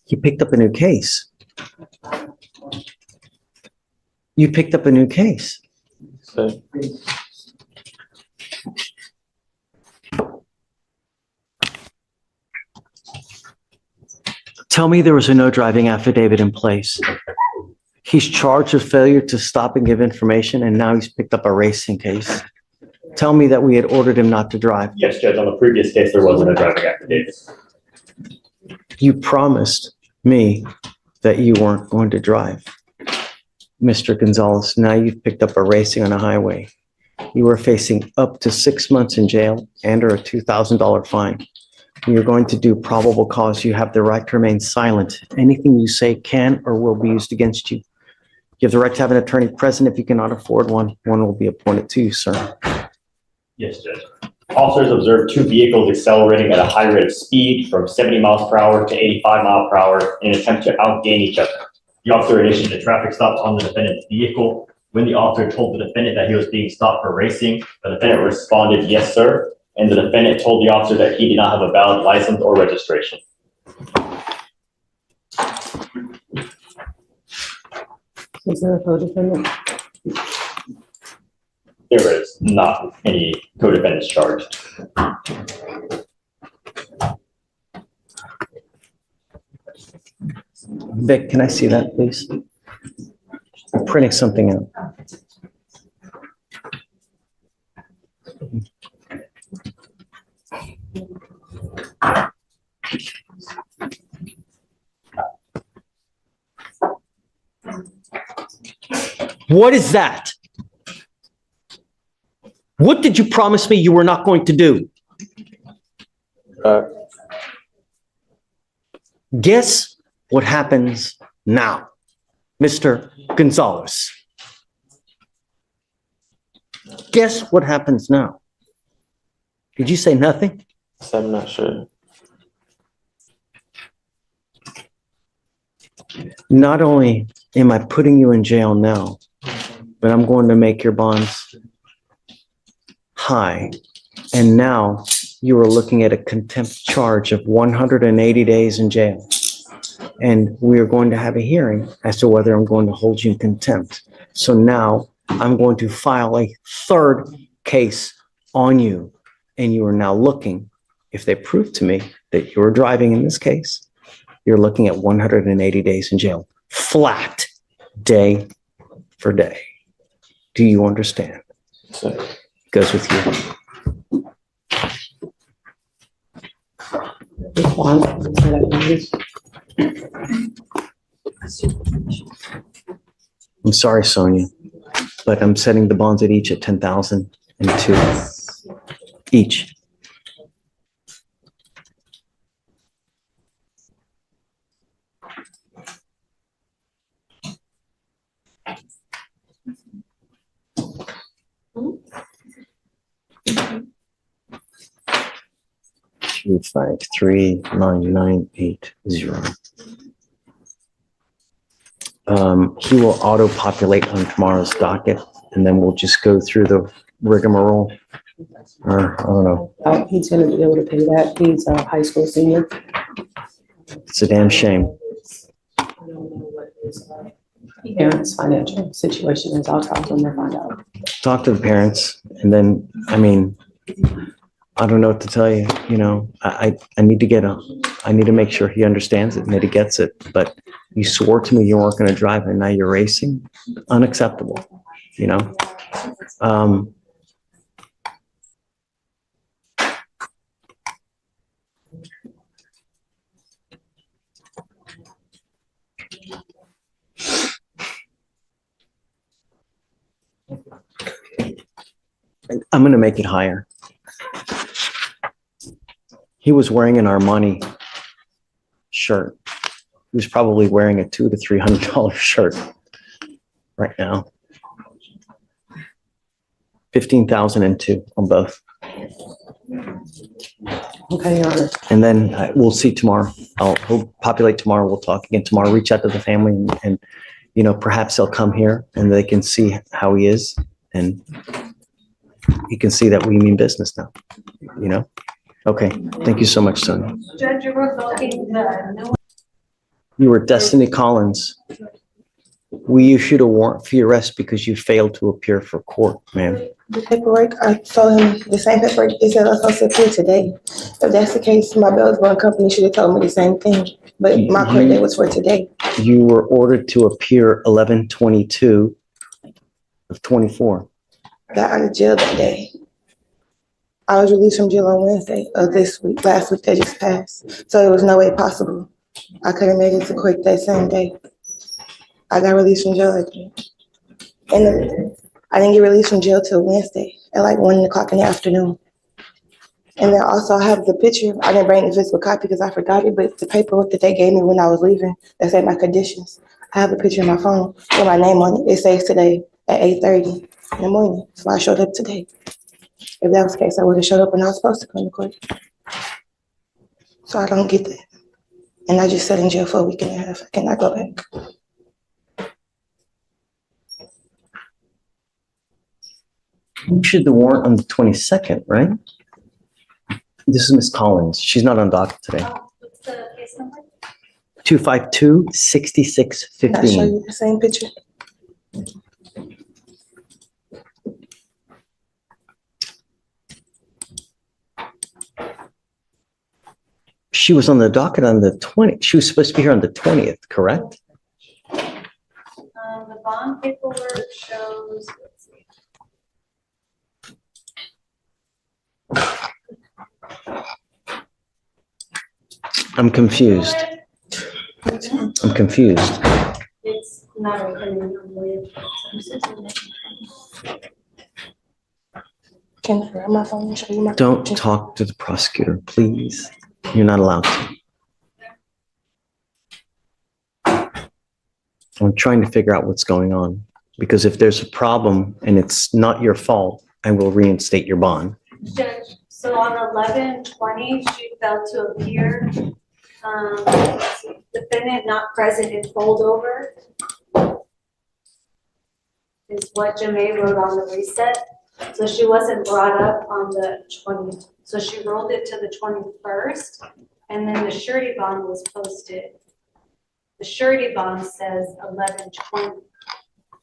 You picked up a new case. You picked up a new case. So, Tell me there was a no driving affidavit in place. He's charged with failure to stop and give information, and now he's picked up a racing case. Tell me that we had ordered him not to drive. Yes, Judge, on the previous case, there wasn't a driving affidavit. You promised me that you weren't going to drive. Mr. Gonzalez, now you've picked up a racing on a highway. You are facing up to 6 months in jail and or a $2,000 fine. You're going to do probable cause. You have the right to remain silent. Anything you say can or will be used against you. You have the right to have an attorney present. If you cannot afford one, one will be appointed to you, sir. Yes, Judge. Officers observed two vehicles accelerating at a high rate of speed from 70 miles per hour to 85 miles per hour in an attempt to outgain each other. The officer initiated a traffic stop on the defendant's vehicle. When the officer told the defendant that he was being stopped for racing, the defendant responded, "Yes, sir." And the defendant told the officer that he did not have a valid license or registration. Is there a co-defendant? There is not any co-defendants charged. Vic, can I see that, please? I'm printing something out. What is that? What did you promise me you were not going to do? Guess what happens now, Mr. Gonzalez? Guess what happens now? Did you say nothing? so I'm not sure. Not only am I putting you in jail now, but I'm going to make your bonds high. And now you are looking at a contempt charge of 180 days in jail. And we are going to have a hearing as to whether I'm going to hold you in contempt. So now I'm going to file a third case on you. And you are now looking, if they prove to me that you're driving in this case, you're looking at 180 days in jail, flat, day for day. Do you understand? So, Goes with you. I'm sorry, Sonia, but I'm setting the bonds at each at 10,000 and 2 each. Two, 5, 3, 9, 9, 8, 0. He will auto-populate on tomorrow's docket, and then we'll just go through the rigmarole. Or, I don't know, He's gonna be able to pay that. He's a high school senior. it's a damn shame. I don't know what his parents' financial situation is. I'll talk to him and find out. Talk to the parents, and then, I mean, I don't know what to tell you, you know, I need to I need to make sure he understands it and that he gets it, but you swore to me you weren't gonna drive and now you're racing, unacceptable, you know? I'm gonna make it higher. He was wearing an Armani shirt. He was probably wearing a $200 to $300 shirt right now. 15,002 on both. Okay, Your Honor. And then we'll see tomorrow. He'll populate tomorrow. We'll talk again tomorrow. Reach out to the family and you know, perhaps they'll come here and they can see how he is and he can see that we mean business now, you know? Okay, thank you so much, Sonia. Judge, you're revoking the You were Destiny Collins. We issued a warrant for your arrest because you failed to appear for court, ma'am. The paperwork, I told him the same paperwork, it said I was supposed to appear today. If that's the case, my bail's bond company should have told me the same thing, but my court date was for today. You were ordered to appear 11/22 of 24. Got out of jail that day. I was released from jail on Wednesday of this week, last week that just passed. So it was no way possible. I could have made it to court that same day. I got released from jail again. And I didn't get released from jail till Wednesday at like 1 o'clock in the afternoon. And then also I have the picture. I didn't bring the physical copy because I forgot it, but the paperwork that they gave me when I was leaving, that said my conditions. I have a picture in my phone with my name on it. It says today at 8:30 in the morning. So I showed up today. If that was the case, I would have showed up when I was supposed to come to court. So I don't get that. And I just sat in jail for a week and a half. I cannot go back. You issued the warrant on the 22nd, right? This is Miss Collins. She's not on docket today. What's the case number? 252-6615. Can I show you the same picture? She was on the docket on the 20th. She was supposed to be here on the 20th, correct? The bond paperwork shows, let's see. I'm confused. I'm confused. It's not opening. Can I grab my phone and show you my Don't picture? talk to the prosecutor, please. You're not allowed to. I'm trying to figure out what's going on, because if there's a problem and it's not your fault, I will reinstate your bond. Judge, so on 11/20, she failed to appear. Defendant not present in holdover is what Jamae wrote on the reset. So she wasn't brought up on the 20th. So she rolled it to the 21st, and then the surety bond was posted. The surety bond says 11/20.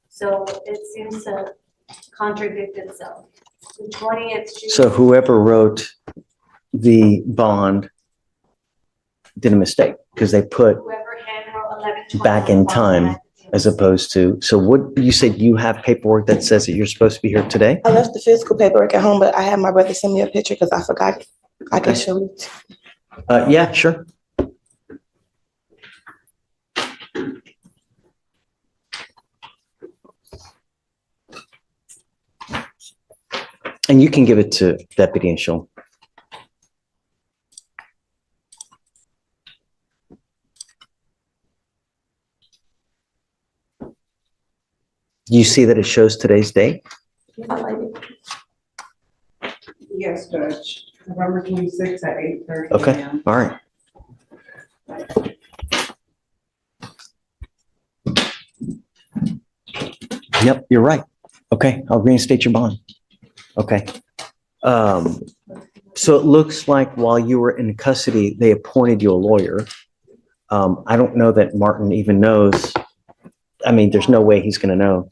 So it seems to contradict itself. The 20th. So whoever wrote the bond did a mistake, because they put Whoever hand wrote 11/20. back in time as opposed to, so what, you said you have paperwork that says that you're supposed to be here today? I left the physical paperwork at home, but I had my brother send me a picture because I forgot it. I can show you. Yeah, sure. And you can give it to Deputy and she'll. You see that it shows today's date? Yes, Judge. November 26th at 8:30 Okay, a.m. all right. Yep, you're right. Okay, I'll reinstate your bond. Okay. So it looks like while you were in custody, they appointed you a lawyer. I don't know that Martin even knows. I mean, there's no way he's gonna know.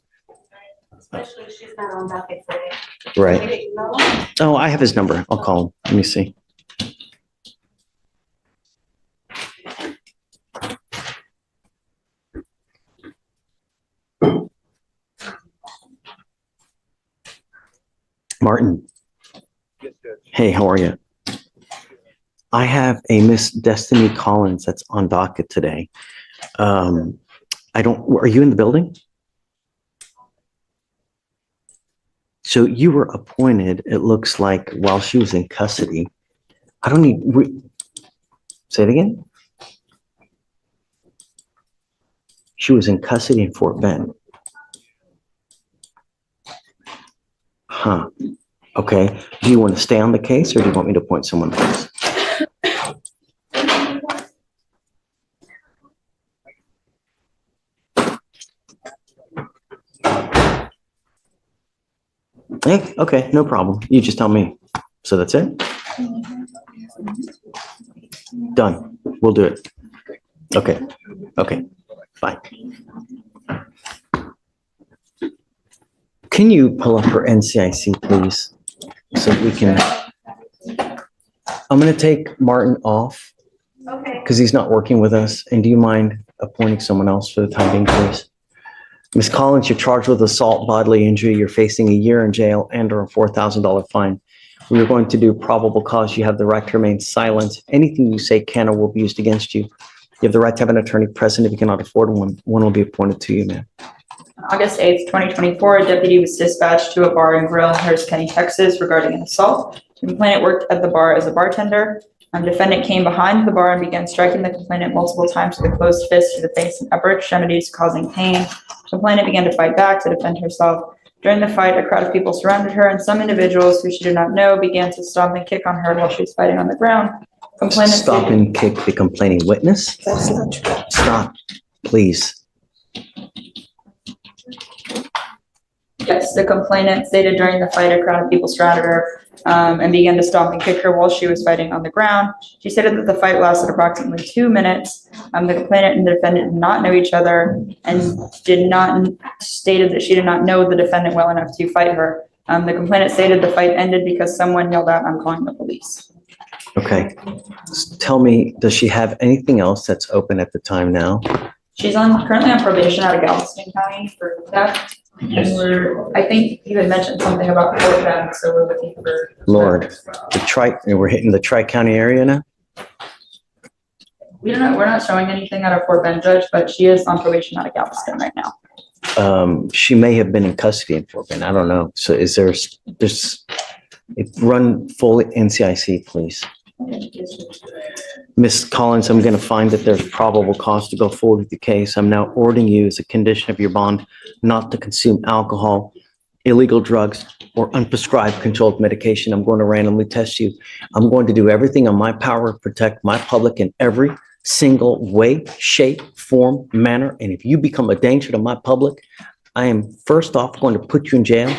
Especially if she's not on docket today. Right. I didn't know. Oh, I have his number. I'll call him. Let me see. Martin. Hey, how are you? I have a Miss Destiny Collins that's on docket today. Are you in the building? So you were appointed, it looks like, while she was in custody. I don't need, say it again? She was in custody in Fort Bend. Huh. Okay. Do you want to stay on the case or do you want me to appoint someone else? Hey, okay, no problem. You just tell me. So that's it? Done. We'll do it. Okay. Okay, fine. Can you pull up her NCIC, please? So we can, I'm going to take Martin off Okay. because he's not working with us. And do you mind appointing someone else for the time being, please? Ms. Collins, you're charged with assault, bodily injury. You're facing a year in jail and/or a $4,000 fine. We are going to do probable cause. You have the right to remain silent. Anything you say can or will be used against you. You have the right to have an attorney present. If you cannot afford one, one will be appointed to you, ma'am. August 8th, 2024, a deputy was dispatched to a bar and grill in Harris County, Texas regarding an assault. The complainant worked at the bar as a bartender. Defendant came behind the bar and began striking the complainant multiple times with a closed fist to the face and upper extremities, causing pain. Complainant began to fight back to defend herself. During the fight, a crowd of people surrounded her, and some individuals who she did not know began to stomp and kick on her while she was fighting on the ground. Complainant Stop stated- and kick the complaining witness. That's not true. Stop, please. Yes, the complainant stated during the fight, a crowd of people surrounded her and began to stomp and kick her while she was fighting on the ground. She stated that the fight lasted approximately 2 minutes. The complainant and the defendant did not know each other and stated that she did not know the defendant well enough to fight her. The complainant stated the fight ended because someone yelled out, "I'm calling the police." Okay. Tell me, does she have anything else that's open at the time now? She's currently on probation out of Galveston County for theft. Yes. And I think you had mentioned something about Fort Bend, so we're looking for. Lord. We're hitting the Tri-County area now? We're not showing anything out of Fort Bend, Judge, but she is on probation out of Galveston right now. She may have been in custody in Fort Bend. I don't know. So run full NCIC, please. Ms. Collins, I'm going to find that there's probable cause to go forward with the case. I'm now ordering you as a condition of your bond not to consume alcohol, illegal drugs, or unprescribed controlled medication. I'm going to randomly test you. I'm going to do everything in my power to protect my public in every single way, shape, form, manner. And if you become a danger to my public, I am first off going to put you in jail.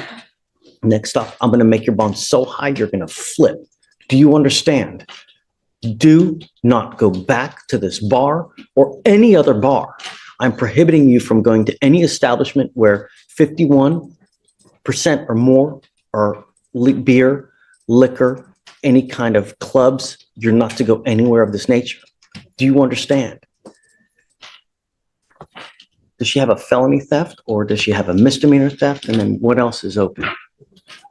Next off, I'm going to make your bond so high you're going to flip. Do you understand? Do not go back to this bar or any other bar. I'm prohibiting you from going to any establishment where 51% or more are beer, liquor, any kind of clubs. You're not to go anywhere of this nature. Do you understand? Does she have a felony theft or does she have a misdemeanor theft? And then what else is open?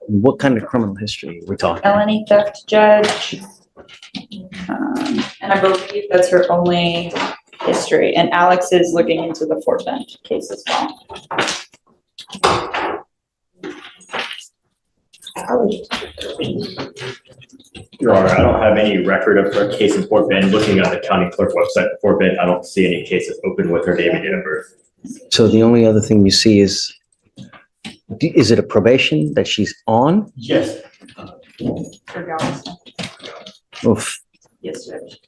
What kind of criminal history are we talking? Felony theft, Judge. And I believe that's her only history. And Alex is looking into the Fort Bend case as well. Your Honor, I don't have any record of her case in Fort Bend. Looking at the county clerk website for Fort Bend, I don't see any cases open with her name and date of birth. So the only other thing you see is it a probation that she's on? Yes. For Galveston. Oof. Yes, Judge.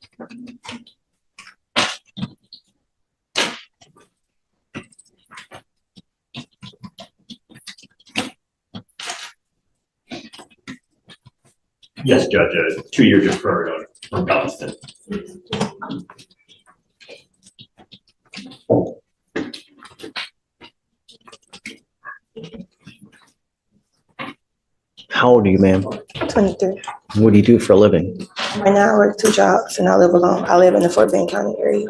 Yes, Judge, 2 years deferred on Galveston. How old are you, ma'am? 23. What do you do for a living? Right now, I work 2 jobs and I live alone. I live in the Fort Bend County area.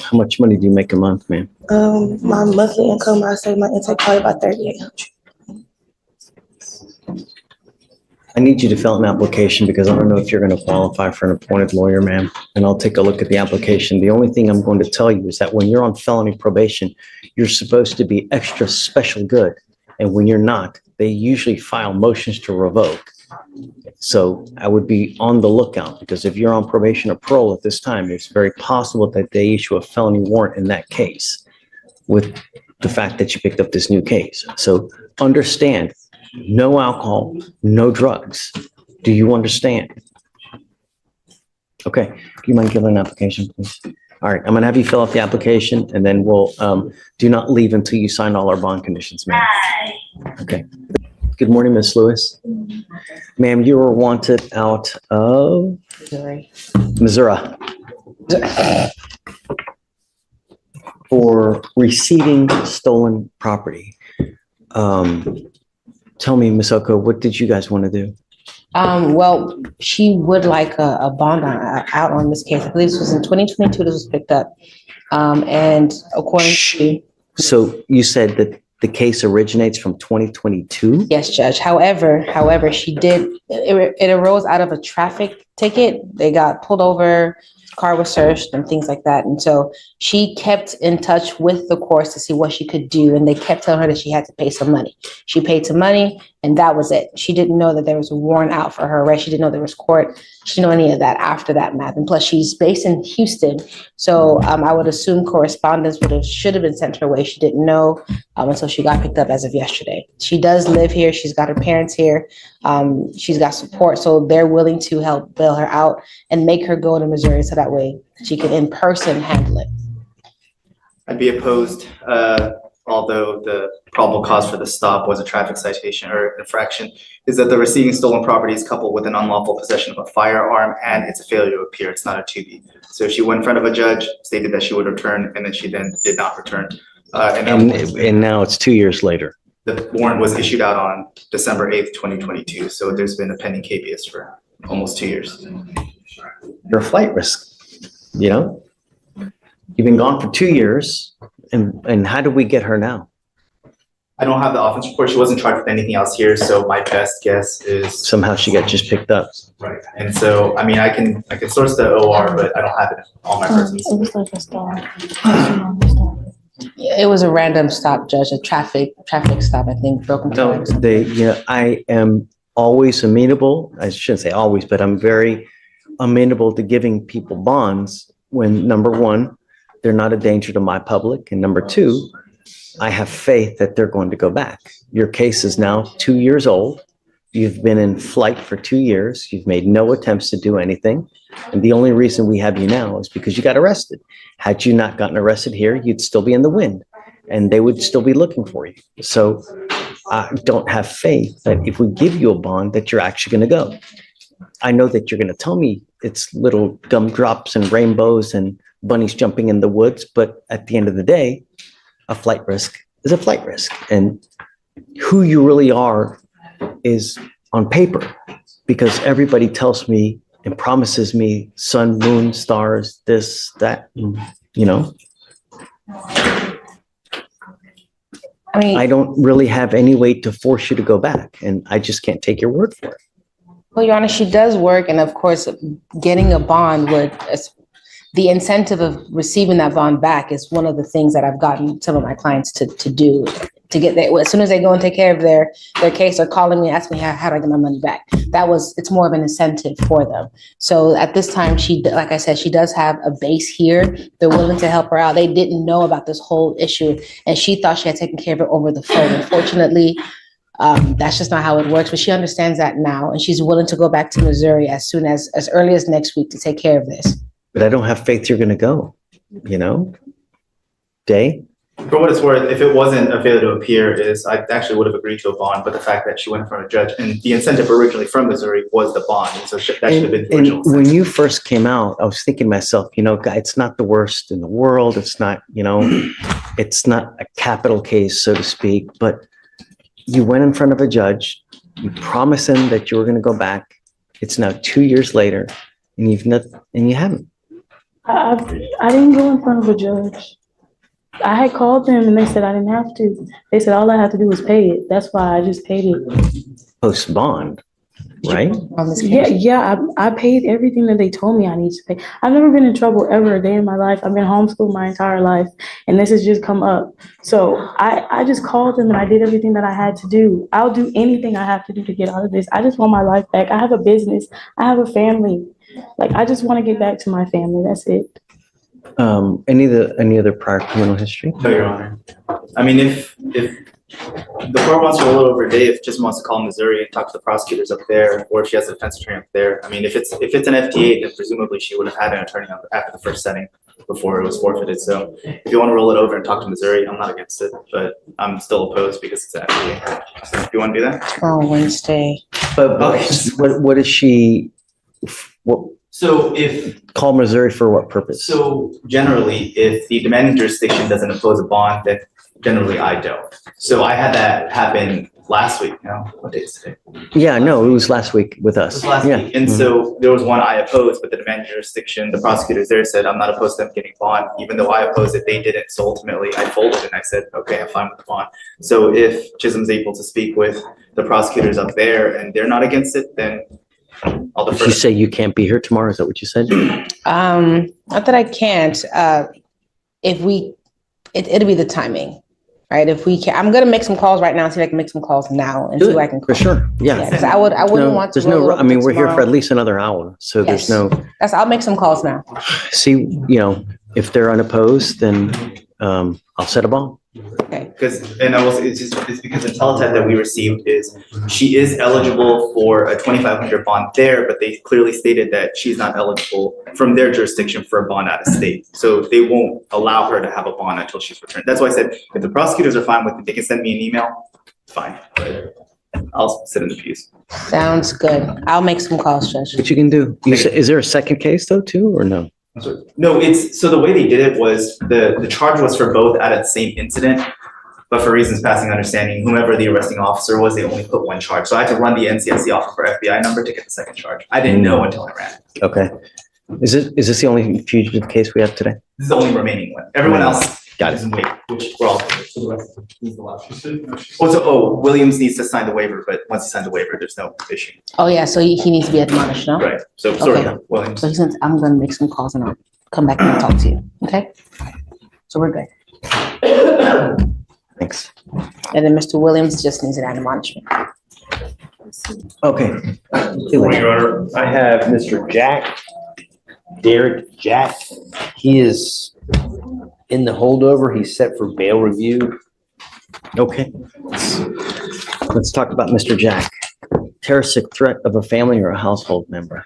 How much money do you make a month, ma'am? My monthly income, I say my intake probably about $3,800. I need you to fill out an application because I don't know if you're going to qualify for an appointed lawyer, ma'am. And I'll take a look at the application. The only thing I'm going to tell you is that when you're on felony probation, you're supposed to be extra special good. And when you're not, they usually file motions to revoke. So I would be on the lookout because if you're on probation or parole at this time, it's very possible that they issue a felony warrant in that case with the fact that you picked up this new case. So understand, no alcohol, no drugs. Do you understand? Okay, do you mind giving an application, please? All right, I'm gonna have you fill out the application and then we'll, do not leave until you sign all our bond conditions, ma'am. Okay. Good morning, Miss Lewis. Ma'am, you were wanted out of Missouri. Missouri for receiving stolen property. Tell me, Ms. Oko, what did you guys want to do? Well, she would like a bond out on this case. I believe this was in 2022 this was picked up. And according to. So you said that the case originates from 2022? Yes, Judge. However, it arose out of a traffic ticket. They got pulled over, car was searched and things like that. And so she kept in touch with the courts to see what she could do. And they kept telling her that she had to pay some money. She paid some money and that was it. She didn't know that there was a warrant out for her arrest. She didn't know there was court. She didn't know any of that after that math. And plus she's based in Houston. So I would assume correspondence should have been sent her way. She didn't know until she got picked up as of yesterday. She does live here. She's got her parents here. She's got support. So they're willing to help bail her out and make her go to Missouri so that way she can in person handle it. I'd be opposed, although the probable cause for the stop was a traffic citation or infraction, is that the receiving stolen property is coupled with an unlawful possession of a firearm and it's a failure to appear. It's not a 2B. So she went in front of a judge, stated that she would return, and then she then did not return. And now it's 2 years later. The warrant was issued out on December 8th, 2022. So there's been a pending habeas for almost 2 years. You're a flight risk, you know? You've been gone for 2 years, and how do we get her now? I don't have the offense report. She wasn't charged with anything else here, so my best guess is Somehow she got just picked up. right. And so, I mean, I can source the OR, but I don't have it in all my persons. It was like a stop. It was a random stop, Judge, a traffic stop, I think, broken No, flag or something. I am always amenable, I shouldn't say always, but I'm very amenable to giving people bonds when, number one, they're not a danger to my public, and number two, I have faith that they're going to go back. Your case is now 2 years old. You've been in flight for 2 years. You've made no attempts to do anything. And the only reason we have you now is because you got arrested. Had you not gotten arrested here, you'd still be in the wind and they would still be looking for you. So I don't have faith that if we give you a bond that you're actually going to go. I know that you're going to tell me it's little gumdrops and rainbows and bunnies jumping in the woods, but at the end of the day, a flight risk is a flight risk. And who you really are is on paper, because everybody tells me and promises me sun, moon, stars, this, that, you know. I don't really have any way to force you to go back, and I just can't take your word for it. Well, Your Honor, she does work, and of course, getting a bond would, the incentive of receiving that bond back is one of the things that I've gotten some of my clients to do, to get there. As soon as they go and take care of their case, they're calling me, asking me, how do I get my money back? It's more of an incentive for them. So at this time, like I said, she does have a base here. They're willing to help her out. They didn't know about this whole issue, and she thought she had taken care of it over the phone. Unfortunately, that's just not how it works, but she understands that now, and she's willing to go back to Missouri as early as next week to take care of this. But I don't have faith you're going to go, you know? Day? For what it's worth, if it wasn't a failure to appear, I actually would have agreed to a bond, but the fact that she went in front of a judge, and the incentive originally from Missouri was the bond, and so that should have been the original. And when you first came out, I was thinking to myself, guy, it's not the worst in the world. It's not, it's not a capital case, so to speak, but you went in front of a judge, you promised him that you were going to go back. It's now 2 years later, and you haven't. I didn't go in front of a judge. I had called them and they said I didn't have to. They said all I had to do was pay it. That's why I just paid it. Post bond, right? Yeah. I paid everything that they told me I need to pay. I've never been in trouble ever a day in my life. I've been homeschooled my entire life, and this has just come up. So I just called them and I did everything that I had to do. I'll do anything I have to do to get out of this. I just want my life back. I have a business. I have a family. Like, I just want to get back to my family. That's it. Any other prior criminal history? No, Your Honor. I mean, if the court wants to roll it over a day, if it just wants to call Missouri and talk to the prosecutors up there, or if she has a defense attorney up there. I mean, if it's an FTA, then presumably she would have had an attorney after the first setting. before it was forfeited. So if you want to roll it over and talk to Missouri, I'm not against it, but I'm still opposed because it's actually, so if you want to do that? Oh, Wednesday. But what is she, what, So if, call Missouri for what purpose? so generally, if the demanding jurisdiction doesn't impose a bond, then generally I don't. So I had that happen last week, what day is today? Yeah, no, it was last week with It us. was last Yeah. week, and so there was one I opposed, but the demanding jurisdiction, the prosecutors there said, I'm not opposed to them getting bond, even though I opposed it, they didn't, so ultimately I folded and I said, okay, I'm fine with the bond. So if Chisholm's able to speak with the prosecutors up there and they're not against it, then I'll Did defer. you say you can't be here tomorrow? Is that what you said? Not that I can't, if we, it'll be the timing, right? If we can, I'm gonna make some calls right now, see if I can make some calls now and see what I can. For sure, yeah. Because I wouldn't No, want to. there's no, roll I mean, over we're here for tomorrow. at least another hour, so there's Yes. no, I'll make some calls now. see, if they're unopposed, then I'll set a bond. Because, and I will say, it's because the teletype that we received is, she is eligible for a 2,500 bond there, but they clearly stated that she's not eligible from their jurisdiction for a bond out of state. So they won't allow her to have a bond until she's returned. That's why I said, if the prosecutors are fine with it, they can send me an email, fine. But I'll sit in the pews. Sounds good. I'll make some calls, Judge. What you can do. Is there a second case though, too, or no? No, so the way they did it was, the charge was for both out of the same incident, but for reasons passing understanding, whomever the arresting officer was, they only put one charge. So I had to run the NCIC off of her FBI number to get the second charge. I didn't know until I ran it. Okay. Is this the only fugitive case we have today? This is the only remaining one. Everyone else Got is in wait, which we're all. Williams needs to sign the waiver, but once he signs the waiver, there's no issue. Oh, yeah, so he needs to be admonished, no? Right, so sorry, Okay. Williams. So he says, I'm gonna make some calls and I'll come back and talk to you, okay? So we're good. Thanks. And then Mr. Williams just needs an admonishment. Okay. Your Honor, I have Mr. Derek Jack. He is in the holdover. He's set for bail review. Okay. Let's talk about Mr. Jack. Terroristic threat of a family or a household member.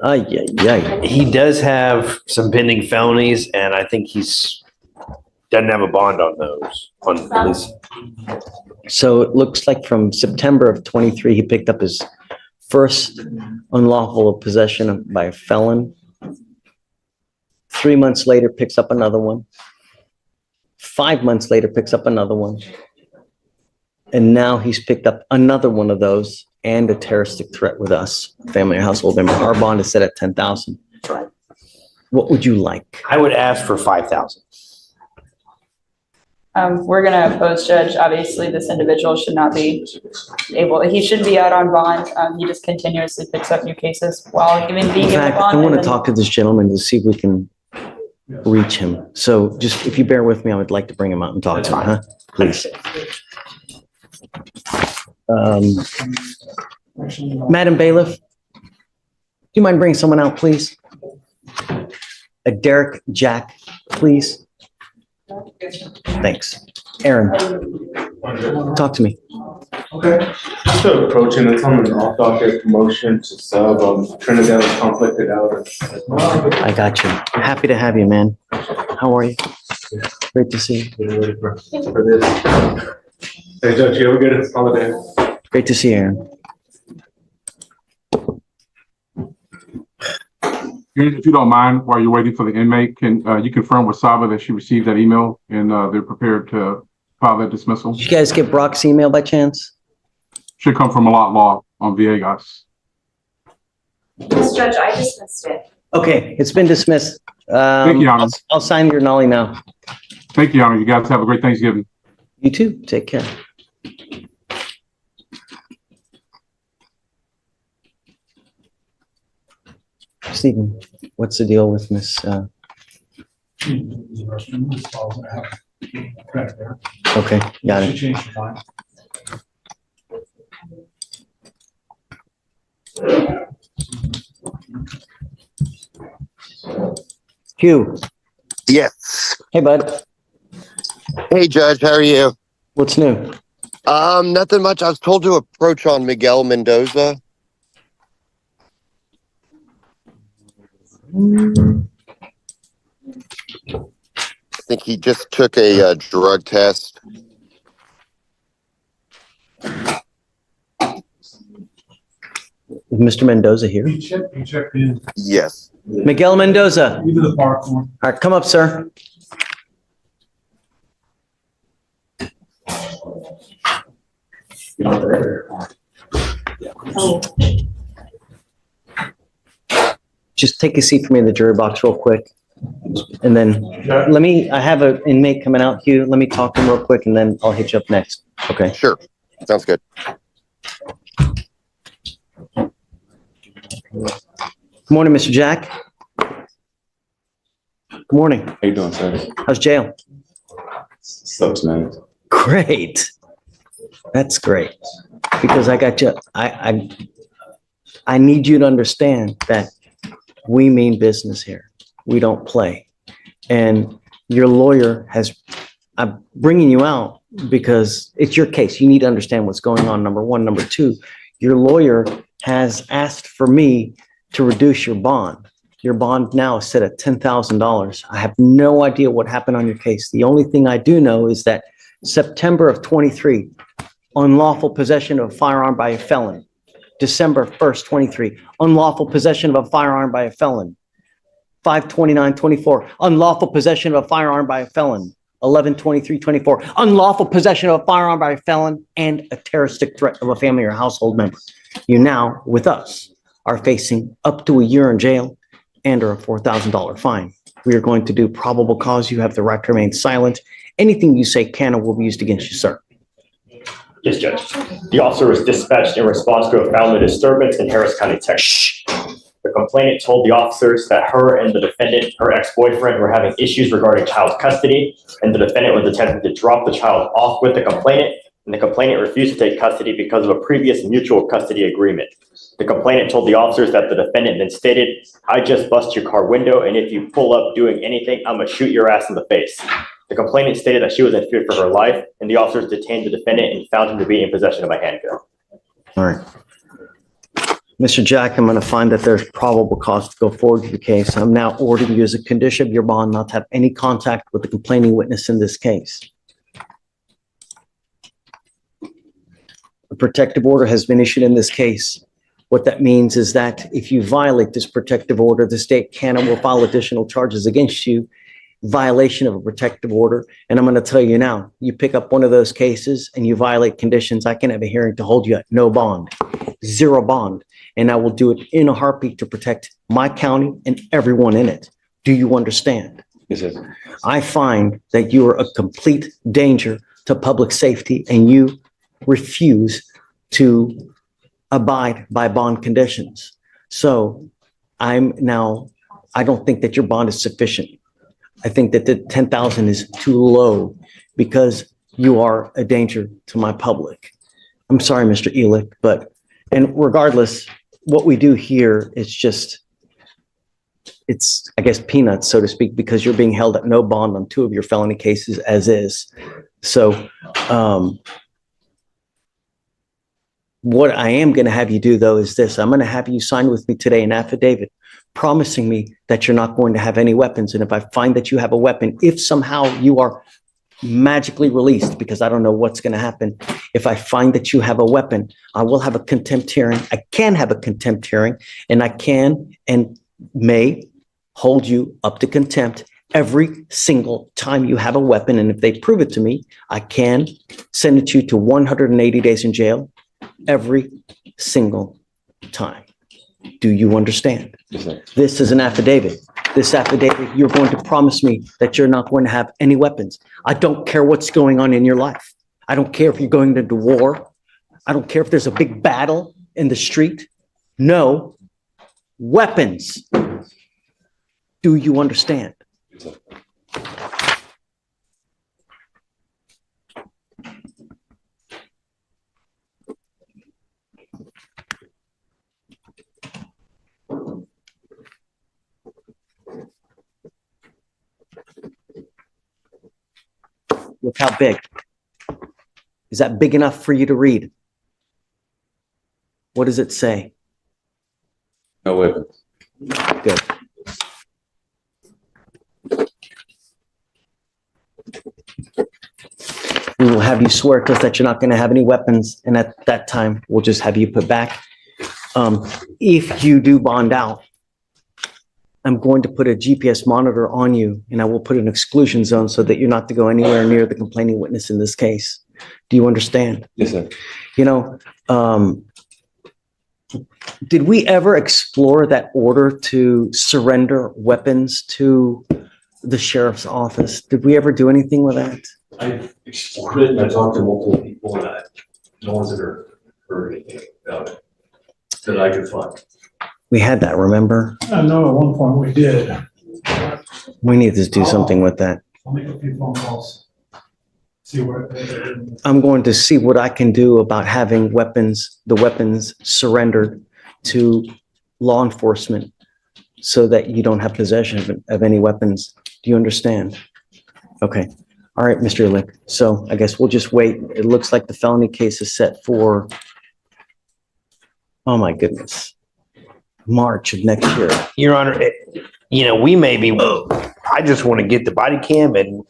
Yeah. He does have some pending felonies, and I think doesn't have a bond on those, on at least. So it looks like from September of 23, he picked up his first unlawful possession by a felon. 3 months later, picks up another one. 5 months later, picks up another one. And now he's picked up another one of those and a terroristic threat with us, family or household member. Our bond is set at 10,000. What would you like? I would ask for 5,000. We're gonna oppose, Judge. Obviously, this individual should not be he should be out on bond. He just continuously picks up new cases while even being In given a fact, bond. I want and to then- talk to this gentleman to see if we can reach him. So just, if you bear with me, I would like to bring him out and talk to him, huh? Please. Madam Bailiff, do you mind bringing someone out, please? A Derek Jack, please. Thanks. Aaron, talk to me. Okay. Just approaching, it's on an off docket promotion to sub. Trinidad is conflicted out. I got you. Happy to have you, man. How are you? Great to see you. Getting ready for this. Hey, Judge, you have a good holiday. Great to see you, Aaron. If you don't mind, while you're waiting for the inmate, can you confirm with Saba that she received that email and they're prepared to file that dismissal? Did you guys get Brock's email by chance? Should come from a lot law on Viegas. Yes, Judge, I dismissed it. Okay, it's been dismissed. Thank you, Your Honor. I'll sign your nollie now. Thank you, Your Honor. You guys have a great Thanksgiving. You too. Take care. Stephen, what's the deal with Miss? Okay, got it. Hugh, Yes. hey bud, Hey, Judge, how are you? what's new? Nothing much. I was told to approach on Miguel Mendoza. I think he just took a drug test. Is Mr. Mendoza here? He checked in. Yes. Miguel Mendoza. Into the park. All right, come up, sir. Just take a seat for me in the jury box real quick. And then I have an inmate coming out, Hugh. Let me talk to him real quick and then I'll hit you up next. Okay? Sure. Sounds good. Good morning, Mr. Jack. Good morning. How you doing, sir? How's jail? Sucks, man. Great. That's great. Because I got you. I need you to understand that we mean business here. We don't play. And your lawyer I'm bringing you out because it's your case. You need to understand what's going on, number one. Number two, your lawyer has asked for me to reduce your bond. Your bond now is set at $10,000. I have no idea what happened on your case. The only thing I do know is that September of 23, unlawful possession of a firearm by a felon. December 1st, 23, unlawful possession of a firearm by a felon. 5/29/24, unlawful possession of a firearm by a felon. 11/23/24, unlawful possession of a firearm by a felon and a terroristic threat of a family or household member. You now, with us, are facing up to a year in jail and or a $4,000 fine. We are going to do probable cause. You have the right to remain silent. Anything you say can or will be used against you, sir. Yes, Judge. The officer was dispatched in response to a family disturbance in Harris County, Texas. The complainant told the officers that her and the defendant, her ex-boyfriend, were having issues regarding child custody, and the defendant was attempting to drop the child off with the complainant, and the complainant refused to take custody because of a previous mutual custody agreement. The complainant told the officers that the defendant then stated, "I just bust your car window, and if you pull up doing anything, I'm gonna shoot your ass in the face." The complainant stated that she was in fear for her life, and the officers detained the defendant and found him to be in possession of a handgun. All right. Mr. Jack, I'm going to find that there's probable cause to go forward with the case. I'm now ordering you as a condition of your bond not to have any contact with the complaining witness in this case. A protective order has been issued in this case. What that means is that if you violate this protective order, the state can and will file additional charges against you, violation of a protective order. And I'm going to tell you now, you pick up one of those cases and you violate conditions, I can have a hearing to hold you at no bond, zero bond. And I will do it in a heartbeat to protect my county and everyone in it. Do you understand? Yes, sir. I find that you are a complete danger to public safety and you refuse to abide by bond conditions. So I don't think that your bond is sufficient. I think that the 10,000 is too low because you are a danger to my public. I'm sorry, Mr. Elick, and regardless, what we do here is just, it's, I guess, peanuts, so to speak, because you're being held at no bond on 2 of your felony cases as is. So what I am going to have you do, though, is this. I'm going to have you sign with me today an affidavit promising me that you're not going to have any weapons. And if I find that you have a weapon, if somehow you are magically released, because I don't know what's going to happen, if I find that you have a weapon, I will have a contempt hearing. I can have a contempt hearing, and I can and may hold you up to contempt every single time you have a weapon. And if they prove it to me, I can send you to 180 days in jail every single time. Do you understand? Yes, sir. This is an affidavit. This affidavit, you're going to promise me that you're not going to have any weapons. I don't care what's going on in your life. I don't care if you're going into war. I don't care if there's a big battle in the street. No weapons. Do you understand? Yes, sir. Look how big. Is that big enough for you to read? What does it say? No weapons. Good. have you swear to us that you're not going to have any weapons, and at that time, we'll just have you put back. If you do bond out, I'm going to put a GPS monitor on you, and I will put an exclusion zone so that you're not to go anywhere near the complaining witness in this case. Do you understand? Yes, sir. You know, did we ever explore that order to surrender weapons to the sheriff's office? Did we ever do anything with that? I explored it and I talked to multiple people and no one's ever heard anything about it that I could find. We had that, remember? I know at one point we did. We need to do something with that. I'll make a few phone calls. See where. I'm going to see what I can do about having the weapons surrendered to law enforcement so that you don't have possession of any weapons. Do you understand? Okay. All right, Mr. Lick. So I guess we'll just wait. It looks like the felony case is set for, oh my goodness, March of next year. Your Honor, we may be, I just want to get the body cam and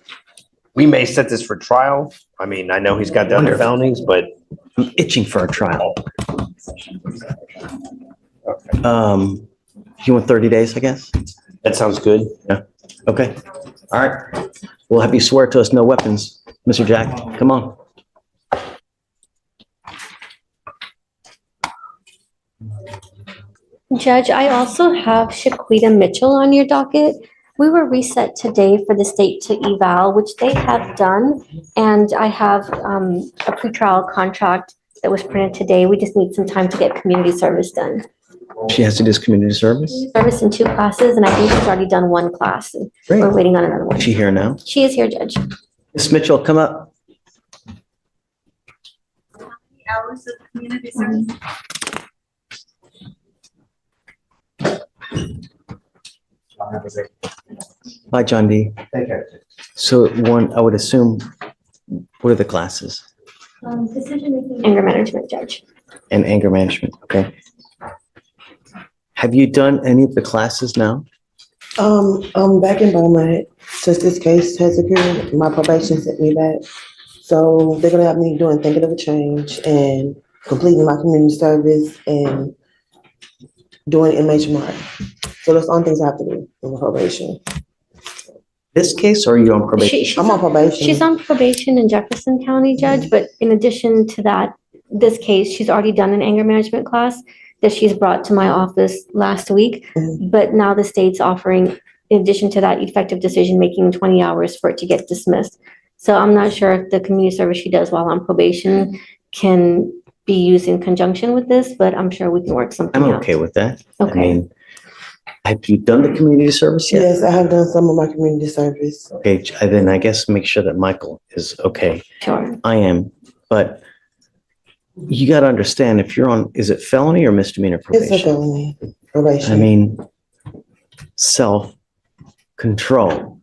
we may set this for trial. I mean, I know he's got the other felonies, but I'm itching for a trial. You want 30 days, I guess? that sounds good. Yeah. Okay. All right. We'll have you swear to us no weapons, Mr. Jack. Come on. Judge, I also have Shaquita Mitchell on your docket. We were reset today for the state to eval, which they have done. And I have a pretrial contract that was printed today. We just need some time to get community service done. She has to do this community service? Service in 2 classes, and I think she's already done 1 class. And Great. we're waiting on another one. Is she here now? She is here, Judge. Ms. Mitchell, come up. Hours of community service? Hi, John D. Thank you. So one, I would assume, what are the classes? Decision making. Anger management, Judge. And anger management, okay. Have you done any of the classes now? I'm back in Beaumont since this case has occurred. My probation sent me back. So they're gonna have me doing thinking of a change and completing my community service and doing MHMR. So that's all things I have to do in my probation. This case, or are you on probation? She's I'm on probation. She's on probation in Jefferson County, Judge, but in addition to that, this case, she's already done an anger management class that she's brought to my office last week. But now the state's offering, in addition to that, effective decision-making 20 hours for it to get dismissed. So I'm not sure if the community service she does while on probation can be used in conjunction with this, but I'm sure we can work something I'm out. okay with that. I Okay. mean, have you done the community service yet? Yes, I have done some of my community service. Okay, then I guess make sure that Michael is okay. Sure. I am, but you got to understand if you're on, is it felony or misdemeanor It's a probation? felony probation. I mean, self-control.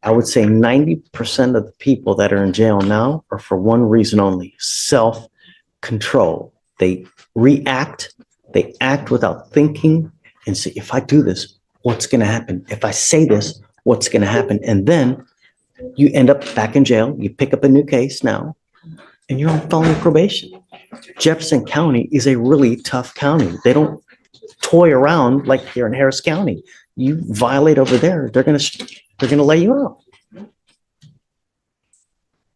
I would say 90% of the people that are in jail now are for one reason only, self-control. They react, they act without thinking and say, if I do this, what's going to happen? If I say this, what's going to happen? And then you end up back in jail, you pick up a new case now, and you're on felony probation. Jefferson County is a really tough county. They don't toy around like here in Harris County. You violate over there, they're gonna lay you out.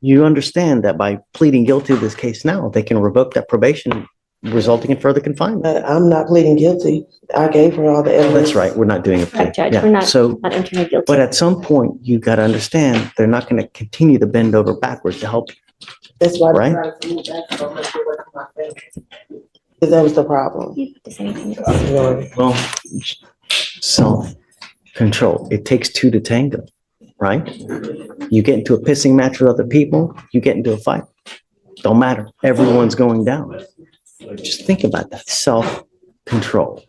You understand that by pleading guilty to this case now, they can revoke that probation, resulting in further confinement. But I'm not pleading guilty. I gave her all the evidence. That's right. We're not doing a plea. Right, Judge, Yeah. we're not So, entering a guilty. but at some point, you got to understand they're not going to continue to bend over backwards to help you. That's why. Right. Because that was the problem. You have to say anything. Well, self-control. It takes 2 to tango, right? You get into a pissing match with other people, you get into a fight. Don't matter. Everyone's going down. Just think about that. Self-control.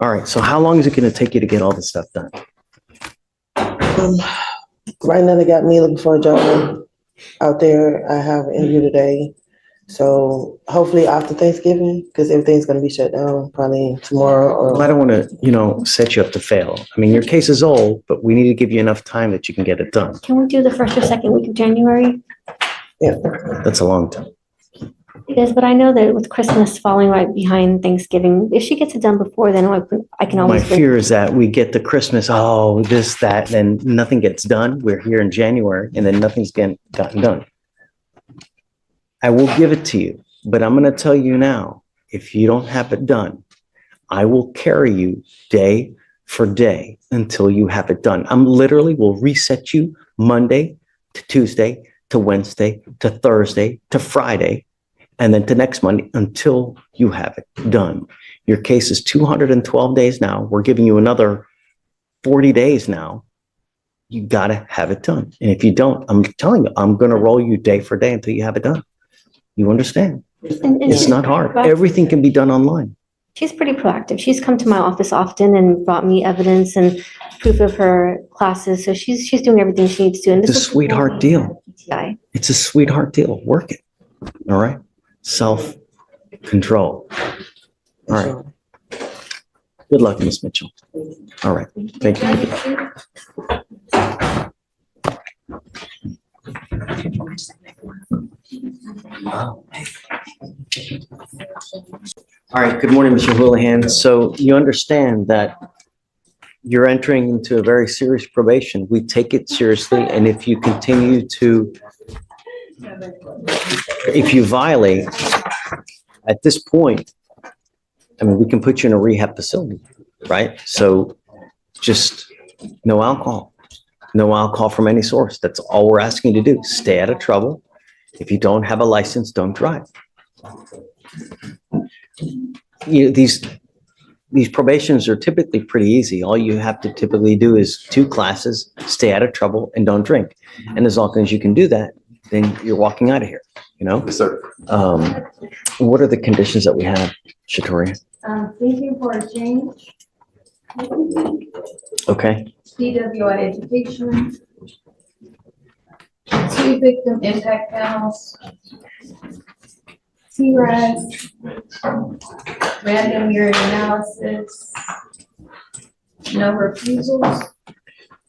All right. So how long is it going to take you to get all this stuff done? Right now they got me looking for a job out there. I have an interview today. So hopefully after Thanksgiving, because everything's gonna be shut down probably tomorrow or. Well, I don't want to, set you up to fail. I mean, your case is old, but we need to give you enough time that you can get it done. Can we do the 1st or 2nd week of January? Yeah, that's a long time. It is, but I know that with Christmas falling right behind Thanksgiving, if she gets it done before, then I can My always. fear is that we get to Christmas, oh, this, that, then nothing gets done. We're here in January and then nothing's gotten done. I will give it to you, but I'm going to tell you now, if you don't have it done, I will carry you day for day until you have it done. I'm literally will reset you Monday to Tuesday to Wednesday to Thursday to Friday, and then to next Monday until you have it done. Your case is 212 days now. We're giving you another 40 days now. You got to have it done. And if you don't, I'm telling you, I'm going to roll you day for day until you have it done. You understand? And It's not hard. Everything can be done online. She's pretty proactive. She's come to my office often and brought me evidence and proof of her classes. So she's doing everything she needs to. And It's a sweetheart deal. PTI. It's a sweetheart deal. Work it. All right. Self-control. All right. Good luck, Miss Mitchell. All right. Thank you. All right. Good morning, Mr. Houlihan. So you understand that you're entering into a very serious probation. We take it seriously. And if you continue to, if you violate at this point, I mean, we can put you in a rehab facility, right? So just no alcohol from any source. That's all we're asking you to do. Stay out of trouble. If you don't have a license, don't drive. You know, these probations are typically pretty easy. All you have to typically do is 2 classes, stay out of trouble, and don't drink. And as long as you can do that, then you're walking out of here, you know? Yes, sir. What are the conditions that we have, Shatoria? Thinking for a change, Okay, DWI education, 2 victim impact panels, cries, random urine analysis, no refusals.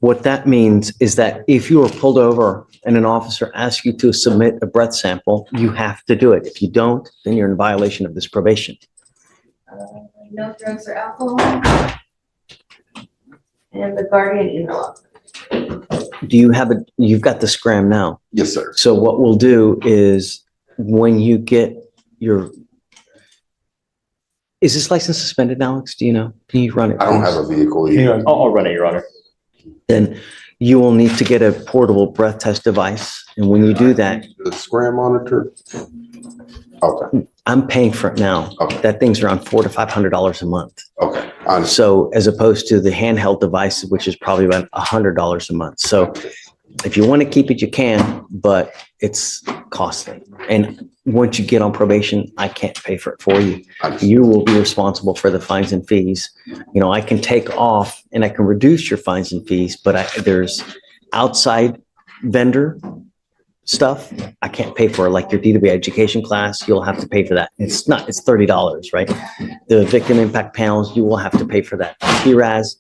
what that means is that if you are pulled over and an officer asks you to submit a breath sample, you have to do it. If you don't, then you're in violation of this probation. No drugs or alcohol. And the guardian interlock. Do you have you've got the scram now? Yes, sir. So what we'll do is when you get is this license suspended, Alex? Do you know? Can you run it? I don't have a vehicle yet. I'll run it, Your Honor. Then you will need to get a portable breath test device. And when you do that, The scram monitor? Okay, I'm paying for it now. Okay. That thing's around $400 to $500 a month. okay. I understand. So as opposed to the handheld device, which is probably about $100 a month. So if you want to keep it, you can, but it's costly. And once you get on probation, I can't pay for it for you. You will be responsible for the fines and fees. You know, I can take off and I can reduce your fines and fees, but there's outside vendor stuff I can't pay for, like your DWI education class, you'll have to pay for that. It's $30, right? The victim impact panels, you will have to pay for that. TRAS,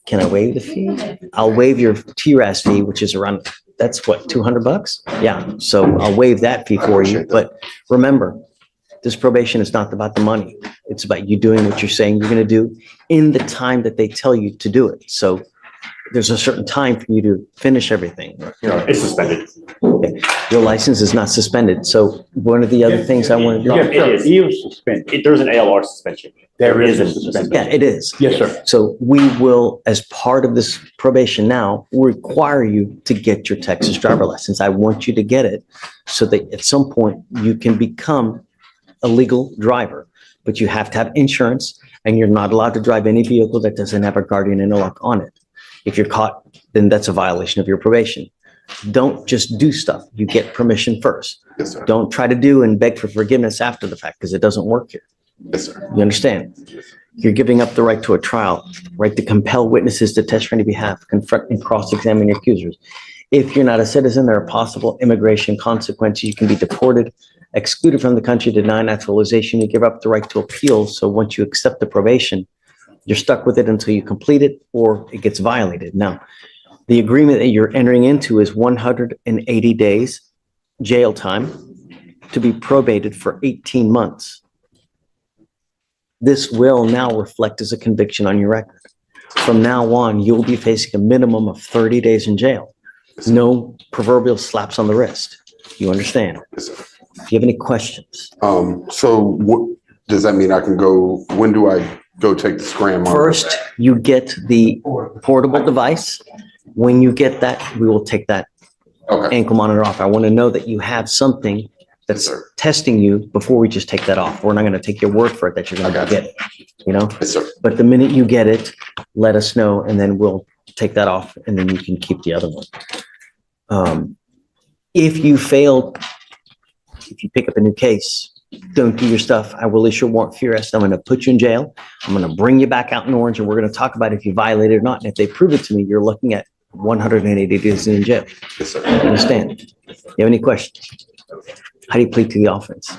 can I waive the fee? I'll waive your TRAS fee, which is around, that's what, $200? Yeah, so I'll waive that fee for you. But remember, this probation is not about the money. It's about you doing what you're saying you're going to do in the time that they tell you to do it. So there's a certain time for you to finish everything. Your Honor, it's suspended. Okay. Your license is not suspended. So one of the other things I want to do. It is. He was suspended. There's an ALR suspension. There is a isn't suspension. Yeah, it is. Yes, sir. So we will, as part of this probation now, require you to get your Texas driver license. I want you to get it so that at some point you can become a legal driver, but you have to have insurance and you're not allowed to drive any vehicle that doesn't have a guardian interlock on it. If you're caught, then that's a violation of your probation. Don't just do stuff. You get permission first. Yes, sir. Don't try to do and beg for forgiveness after the fact because it doesn't work here. Yes, sir. You understand? You're giving up the right to a trial, right to compel witnesses to testify on your behalf, confront and cross-examine your accusers. If you're not a citizen, there are possible immigration consequences. You can be deported, excluded from the country, denied naturalization. You give up the right to appeal. So once you accept the probation, you're stuck with it until you complete it or it gets violated. Now, the agreement that you're entering into is 180 days jail time to be probated for 18 months. This will now reflect as a conviction on your record. From now on, you'll be facing a minimum of 30 days in jail. No proverbial slaps on the wrist. You understand? Yes, sir. Do you have any questions? So what, does that mean I can go, when do I go take the scram? First, you get the portable device. When you get that, we will take that ankle monitor off. I want to know that you have something that's testing you before we just take that off. We're not going to take your word for it that you're going to get it, you know? Yes, sir. But the minute you get it, let us know, and then we'll take that off, and then you can keep the other one. If you fail, if you pick up a new case, don't do your stuff, I will issue a warrant for your arrest. I'm going to put you in jail. I'm going to bring you back out in Orange, and we're going to talk about if you violated or not. And if they prove it to me, you're looking at 180 days in jail. Yes, sir. Understand? You have any questions? How do you plead to the offense?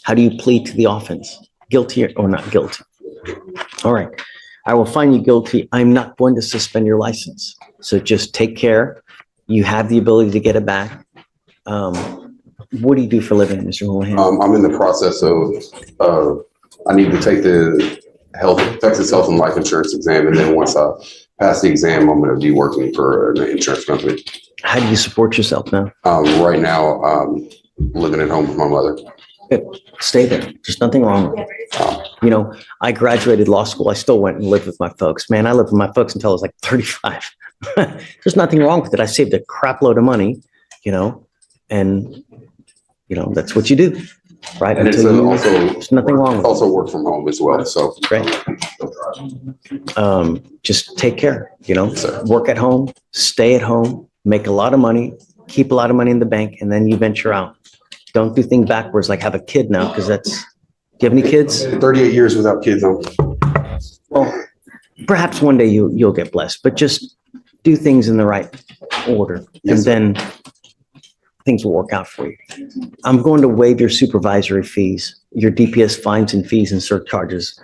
How do you plead to the offense? Guilty or not guilty? All right. I will find you guilty. I'm not going to suspend your license. So just take care. You have the ability to get it back. What do you do for a living, Mr. Houlihan? I'm in the process of, I need to take the Texas Health and Life Insurance exam. And then once I pass the exam, I'm going to be working for an insurance company. How do you support yourself now? Right now, living at home with my mother. Good. Stay there. There's nothing wrong with it. You know, I graduated law school. I still went and lived with my folks. Man, I lived with my folks until I was like 35. There's nothing wrong with it. I saved a crap load of money, you know, and, you know, that's what you do, right? And it's Until also, there's nothing wrong with it. also work from home as well. So Great. Just take care, you know, work at home, stay at home, make a lot of money, keep a lot of money in the bank, and then you venture out. Don't do things backwards, like have a kid now, because that's, do you have any kids? 38 years without kids on. Well, perhaps one day you'll get blessed, but just do things in the right order, and then things will work out for you. I'm going to waive your supervisory fees, your DPS fines and fees and surcharges,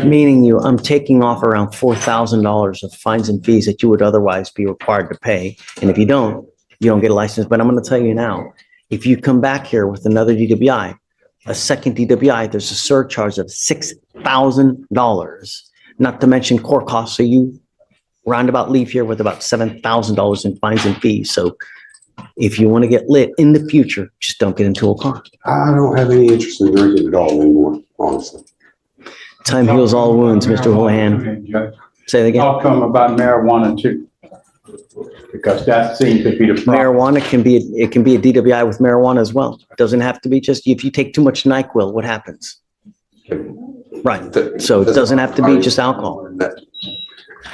meaning I'm taking off around $4,000 of fines and fees that you would otherwise be required to pay. And if you don't get a license. But I'm going to tell you now, if you come back here with another DWI, a second DWI, there's a surcharge of $6,000, not to mention court costs. So you roundabout leave here with about $7,000 in fines and fees. So if you want to get lit in the future, just don't get into a car. I don't have any interest in drinking at all anymore, honestly. Time heals all wounds, Mr. Houlihan. Say that again. How come about marijuana too? Because that seems to be the problem. Marijuana can be a DWI with marijuana as well. It doesn't have to be just, if you take too much NyQuil, what happens? Right. So it doesn't have to be just alcohol.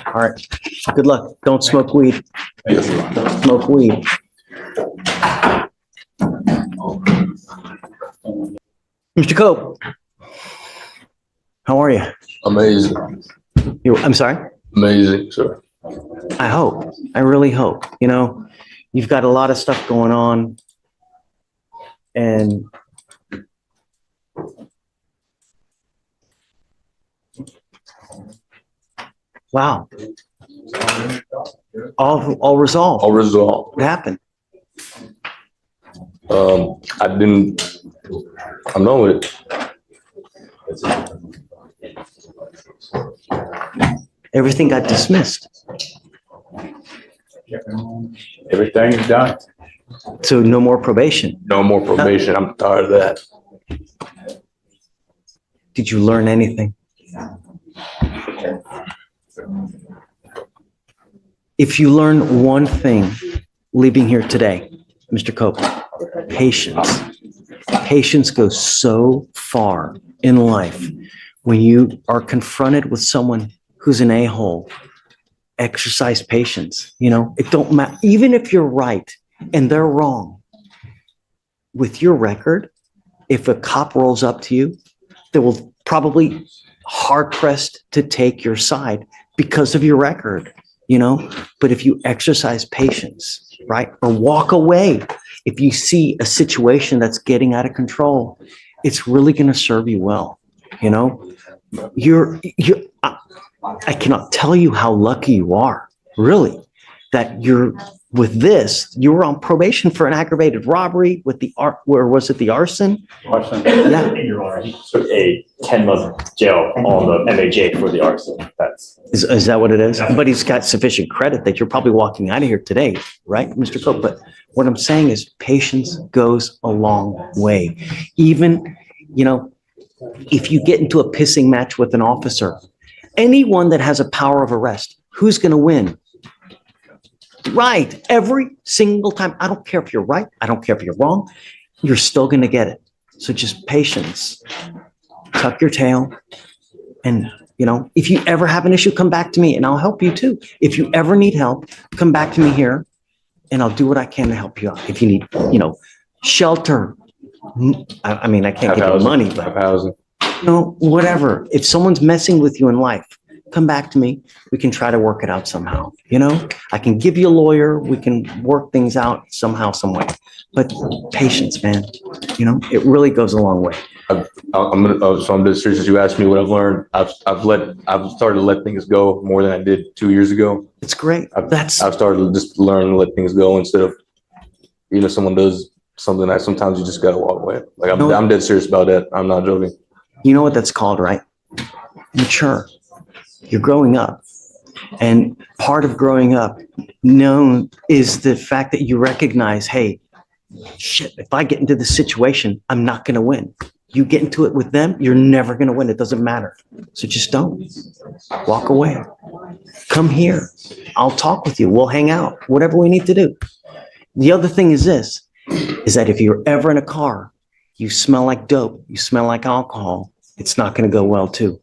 All right. Good luck. Don't smoke weed. Smoke weed. Mr. Cope, how are you? Amazing. I'm sorry? Amazing, sir. I hope. I really hope. You know, you've got a lot of stuff going on, and wow. All resolved. All resolved. What happened? I know it. Everything got dismissed. Everything's done. So no more probation. No more probation. I'm tired of that. Did you learn anything? If you learn one thing leaving here today, Mr. Cope, patience. Patience goes so far in life. When you are confronted with someone who's an a-hole, exercise patience. You know, it don't matter. Even if you're right and they're wrong, with your record, if a cop rolls up to you, they will probably hard pressed to take your side because of your record, you know. But if you exercise patience, right, or walk away, if you see a situation that's getting out of control, it's really going to serve you well. You know, I cannot tell you how lucky you are, really, that you're with this, you were on probation for an aggravated robbery with where was it the arson? Yeah. Your Honor, he took a 10-month jail on the MAJ for the arson. Is that what it is? But he's got sufficient credit that you're probably walking out of here today, right, Mr. Cope? But what I'm saying is patience goes a long way. Even, if you get into a pissing match with an officer, anyone that has a power of arrest, who's going to win? Right. Every single time. I don't care if you're right. I don't care if you're wrong. You're still going to get it. So just patience. Tuck your tail. And, if you ever have an issue, come back to me and I'll help you too. If you ever need help, come back to me here and I'll do what I can to help you out. If you need, shelter. I mean, I can't give you money, but whatever. If someone's messing with you in life, come back to me. We can try to work it out somehow. I can give you a lawyer. We can work things out somehow, some way. But patience, man. It really goes a long way. I'm just serious. You asked me what I've learned. I've started to let things go more than I did 2 years ago. It's great. I've started to just learn to let things go instead of, someone does something that sometimes you just gotta walk away. Like I'm dead serious about that. I'm not joking. You know what that's called, right? Mature. You're growing up. And part of growing up is the fact that you recognize, hey, shit, if I get into this situation, I'm not going to win. You get into it with them, you're never going to win. It doesn't matter. So just don't. Walk away. Come here. I'll talk with you. We'll hang out. Whatever we need to do. The other thing is this, is that if you're ever in a car, you smell like dope, you smell like alcohol, it's not going to go well too.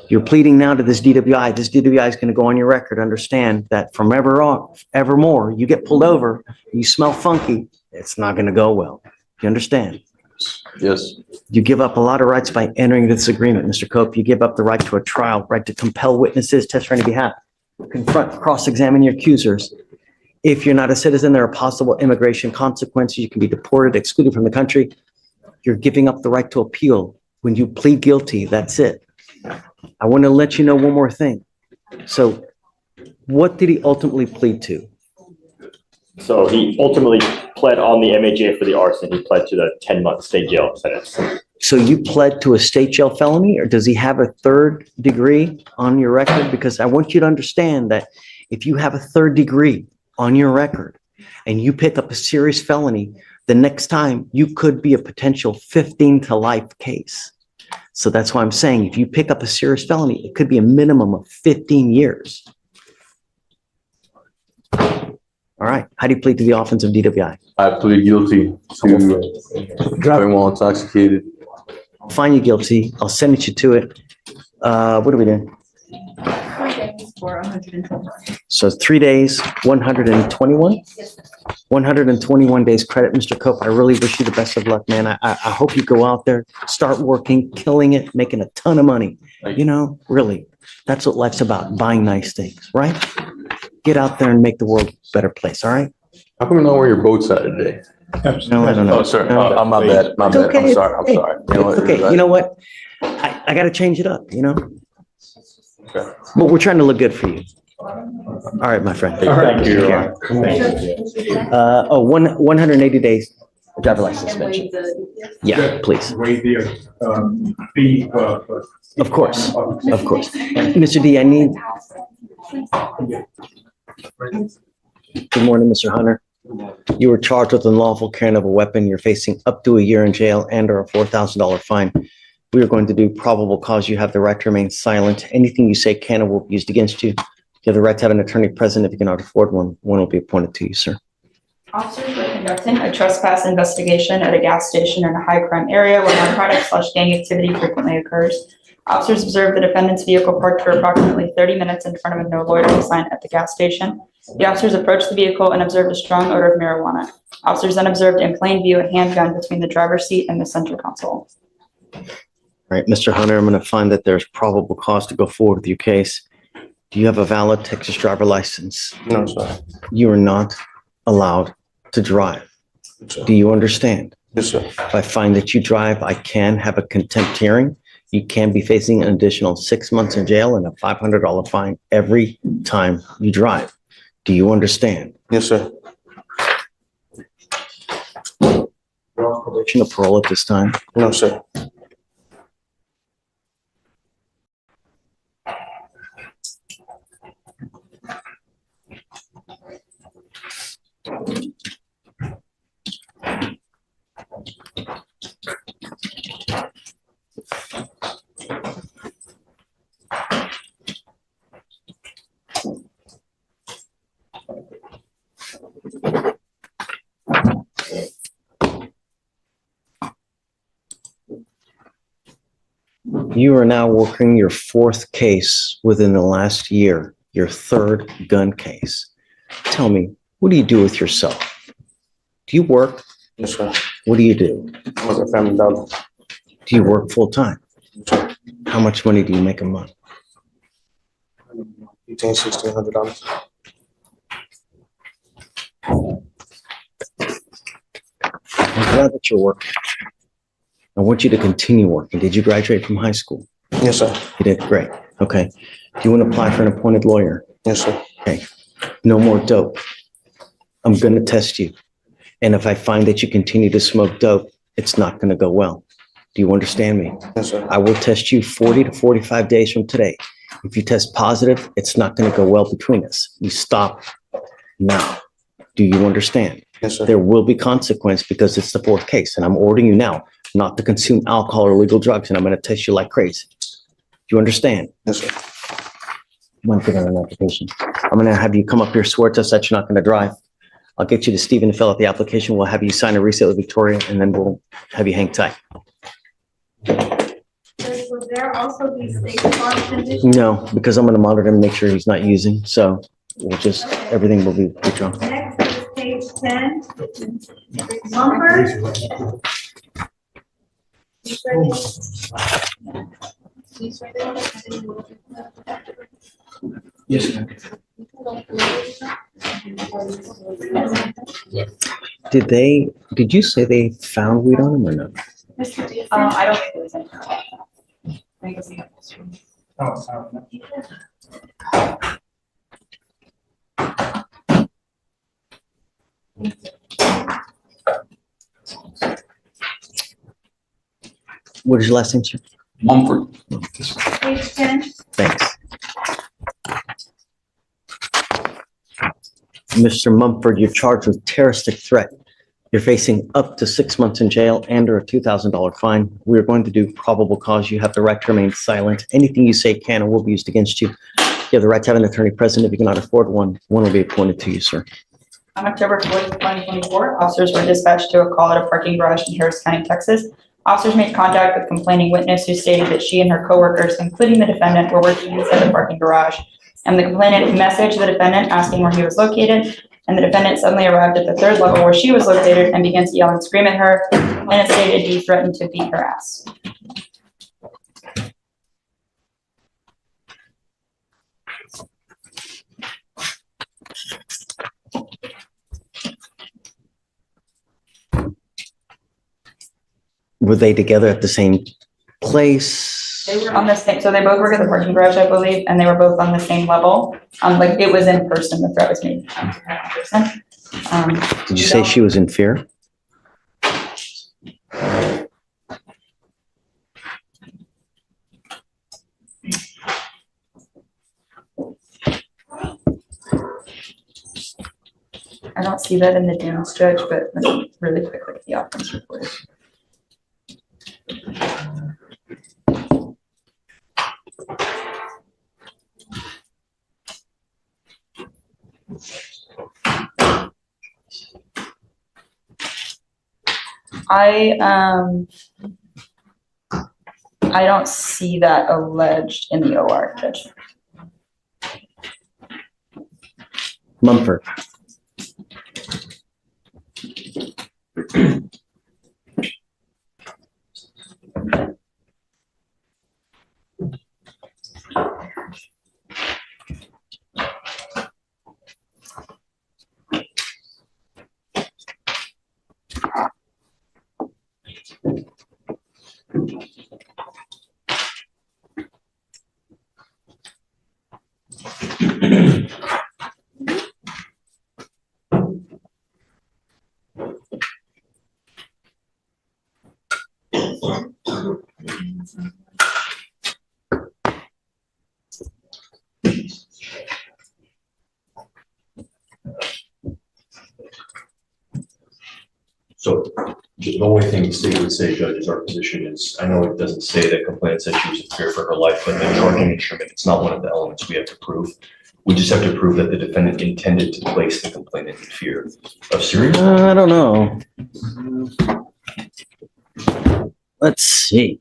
You're pleading now to this DWI. This DWI is going to go on your record. Understand that from evermore, you get pulled over, you smell funky, it's not going to go well. You understand? Yes. You give up a lot of rights by entering this agreement, Mr. Cope. You give up the right to a trial, right to compel witnesses, testify on your behalf, confront, cross-examine your accusers. If you're not a citizen, there are possible immigration consequences. You can be deported, excluded from the country. You're giving up the right to appeal. When you plead guilty, that's it. I want to let you know one more thing. So what did he ultimately plead to? So he ultimately pled on the MAJ for the arson. He pled to the 10-month state jail sentence. So you pled to a state jail felony, or does he have a third degree on your record? Because I want you to understand that if you have a third degree on your record and you pick up a serious felony, the next time you could be a potential 15 to life case. So that's why I'm saying if you pick up a serious felony, it could be a minimum of 15 years. All right. How do you plead to the offense of DWI? I plead guilty to driving while intoxicated. I'll find you guilty. I'll send you to it. What are we doing? 3 days for 121. So 3 days, 121? 121 days credit, Mr. Cope. I really wish you the best of luck, man. I hope you go out there, start working, killing it, making a ton of money. Really, that's what life's about, buying nice things, right? Get out there and make the world a better place, all right? How come you know where your boat's at today? No, I don't know. Oh, sorry. I'm my bad. My It's bad. okay. I'm sorry. I'm Hey, sorry. it's okay. You know what? I got to change it up, Okay. But we're trying to look good for you. All right, my friend. Thank you. Take care. 180 days driver license suspension. Yeah, please. Waive the fee Of course, of course. Mr. D, I need. Good morning, Mr. Hunter. You were charged with unlawful carrying of a weapon. You're facing up to a year in jail and or a $4,000 fine. We are going to do probable cause. You have the right to remain silent. Anything you say can or will be used against you. You have the right to have an attorney present. If you cannot afford one, one will be appointed to you, sir. Officers were conducting a trespass investigation at a gas station in a high crime area where narcotics/gang activity frequently occurs. Officers observed the defendant's vehicle parked for approximately 30 minutes in front of a no loitering sign at the gas station. The officers approached the vehicle and observed a strong odor of marijuana. Officers then observed in plain view a handgun between the driver's seat and the center console. All right, Mr. Hunter, I'm going to find that there's probable cause to go forward with your case. Do you have a valid Texas driver license? No, sir. You are not allowed to drive. Do you understand? Yes, sir. If I find that you drive, I can have a contempt hearing. You can be facing an additional 6 months in jail and a $500 fine every time you drive. Do you understand? Yes, sir. You're on probation or parole at this time? No, sir. You are now working your fourth case within the last year, your third gun case. Tell me, what do you do with yourself? Do you work? Yes, sir. What do you do? I was a family dollar. Do you work full time? How much money do you make a month? $1,600. I'm glad that you're working. I want you to continue working. Did you graduate from high school? Yes, sir. You did, great. Okay. Do you want to apply for an appointed lawyer? Yes, sir. Okay. No more dope. I'm going to test you. And if I find that you continue to smoke dope, it's not going to go well. Do you understand me? Yes, sir. I will test you 40 to 45 days from today. If you test positive, it's not going to go well between us. You stop now. Do you understand? Yes, sir. There will be consequence because it's the fourth case, and I'm ordering you now not to consume alcohol or illegal drugs, and I'm going to test you like crazy. Do you understand? Yes, sir. I'm going to put on an application. I'm going to have you come up here, swear to us that you're not going to drive. I'll get you to Stephen to fill out the application. We'll have you sign a receipt with Victoria, and then we'll have you hang tight. Will there also be state law conditions? No, because I'm going to monitor him and make sure he's not using. So we'll just, everything will be controlled. Next is page 10. Mumford. Yes, ma'am. Did you say they found weed on him or no? I don't think it was in. I think it's in the What is your last name, sir? Mumford. Page 10. Thanks. Mr. Mumford, you're charged with terroristic threat. You're facing up to 6 months in jail and or a $2,000 fine. We're going to do probable cause. You have the right to remain silent. Anything you say can or will be used against you. You have the right to have an attorney present. If you cannot afford one, one will be appointed to you, sir. On October 4th, 2024, officers were dispatched to a call at a parking garage in Harris County, Texas. Officers made contact with complaining witness who stated that she and her coworkers, including the defendant, were working inside the parking garage. And the complainant messaged the defendant asking where he was located. And the defendant suddenly arrived at the third level where she was located and began to yell and scream at her. The complainant stated he threatened to beat her ass. Were they together at the same place? They were on the same, so they both work at the parking garage, I believe, and they were both on the same level. Like it was in person, the threat was made in person. Did you say she was in fear? I don't see that in the Dunes, Judge, but let me really quickly get the offense report. I don't see that alleged in the OR, Judge. Mumford. The only thing the state would say, Judge, is our position is, I know it doesn't say that complainant said she was in fear for her life, but the charging instrument, it's not one of the elements we have to prove. We just have to prove that the defendant intended to place the complainant in fear of serious. I don't know. Let's see.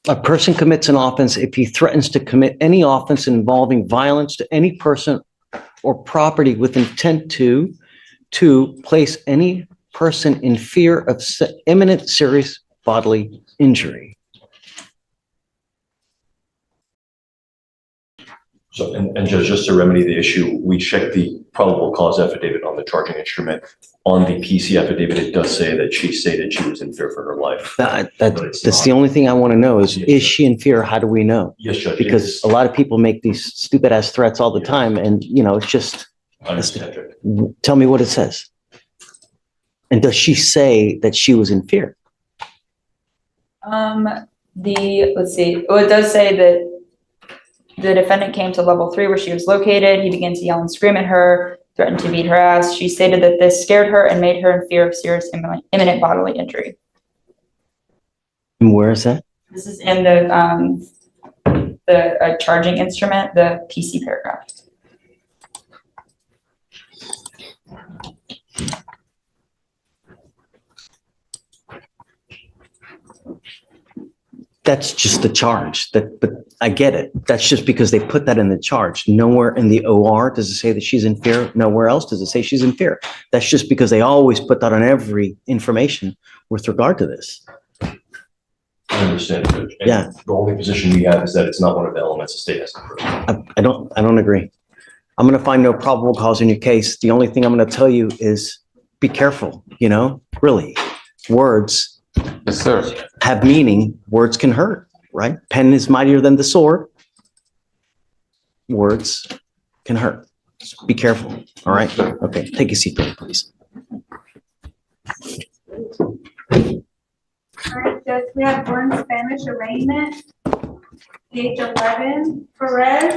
A person commits an offense if he threatens to commit any offense involving violence to any person or property with intent to place any person in fear of imminent serious bodily injury. So, and Judge, just to remedy the issue, we checked the probable cause affidavit on the charging instrument. On the PC affidavit, it does say that she stated she was in fear for her life. That's the only thing I want to know is she in fear? How do we know? Yes, Judge. Because a lot of people make these stupid ass threats all the time and, you know, it's just, tell me what it says. And does she say that she was in fear? Let's see. Well, it does say that the defendant came to level 3 where she was located. He began to yell and scream at her, threatened to beat her ass. She stated that this scared her and made her in fear of serious imminent bodily injury. And where is that? This is in the charging instrument, the PC paragraph. That's just the charge. But I get it. That's just because they put that in the charge. Nowhere in the OR does it say that she's in fear. Nowhere else does it say she's in fear. That's just because they always put that on every information with regard to this. I understand, Judge. And yeah. The only position we have is that it's not one of the elements the state has to prove. I don't agree. I'm going to find no probable cause in your case. The only thing I'm going to tell you is be careful, you know, really. Words have meaning. Words can hurt, right? Pen is mightier than the sword. Words can hurt. Just be careful. All right. Okay. Take a seat, please. All right, Judge, we have one Spanish arraignment, page 11. Perez,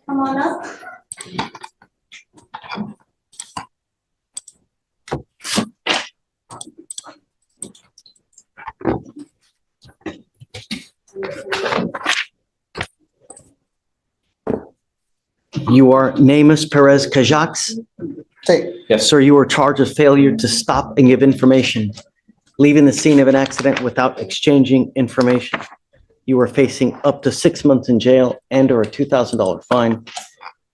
come on up. You are Namus Perez Cajax? Yes. Sir, you are charged with failure to stop and give information, leaving the scene of an accident without exchanging information. You are facing up to 6 months in jail and or a $2,000 fine.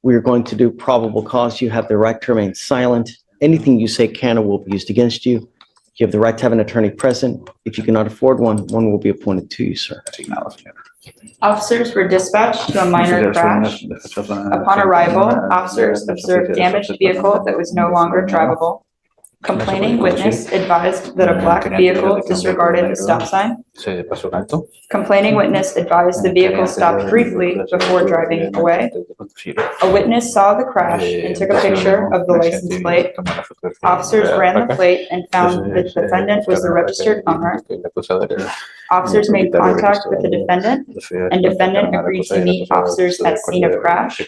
We are going to do probable cause. You have the right to remain silent. Anything you say can or will be used against you. You have the right to have an attorney present. If you cannot afford one, one will be appointed to you, sir. Officers were dispatched to a minor crash. Upon arrival, officers observed damaged vehicle that was no longer drivable. Complaining witness advised that a black vehicle disregarded the stop sign. Complaining witness advised the vehicle stopped briefly before driving away. A witness saw the crash and took a picture of the license plate. Officers ran the plate and found the defendant was the registered owner. Officers made contact with the defendant, and defendant agreed to meet officers at scene of crash.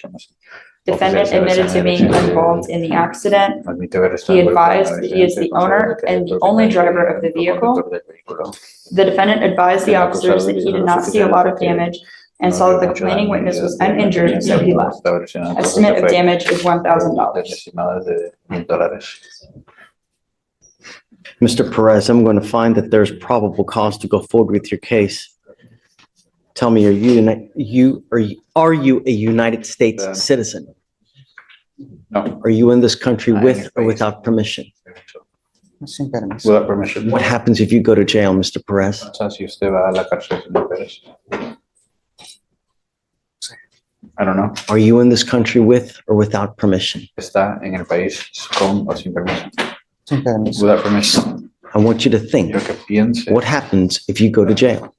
Defendant admitted to being involved in the accident. He advised that he is the owner and the only driver of the vehicle. The defendant advised the officers that he did not see a lot of damage and saw that the complaining witness was uninjured, so he left. Estimate of damage is $1,000. Mr. Perez, I'm going to find that there's probable cause to go forward with your case. Tell me, are you a United States citizen? No. Are you in this country with or without permission? Without permission. What happens if you go to jail, Mr. Perez? I don't know. Are you in this country with or without permission? Está en el país con o sin permiso. Without permission. I want you to think, what happens if you go to jail?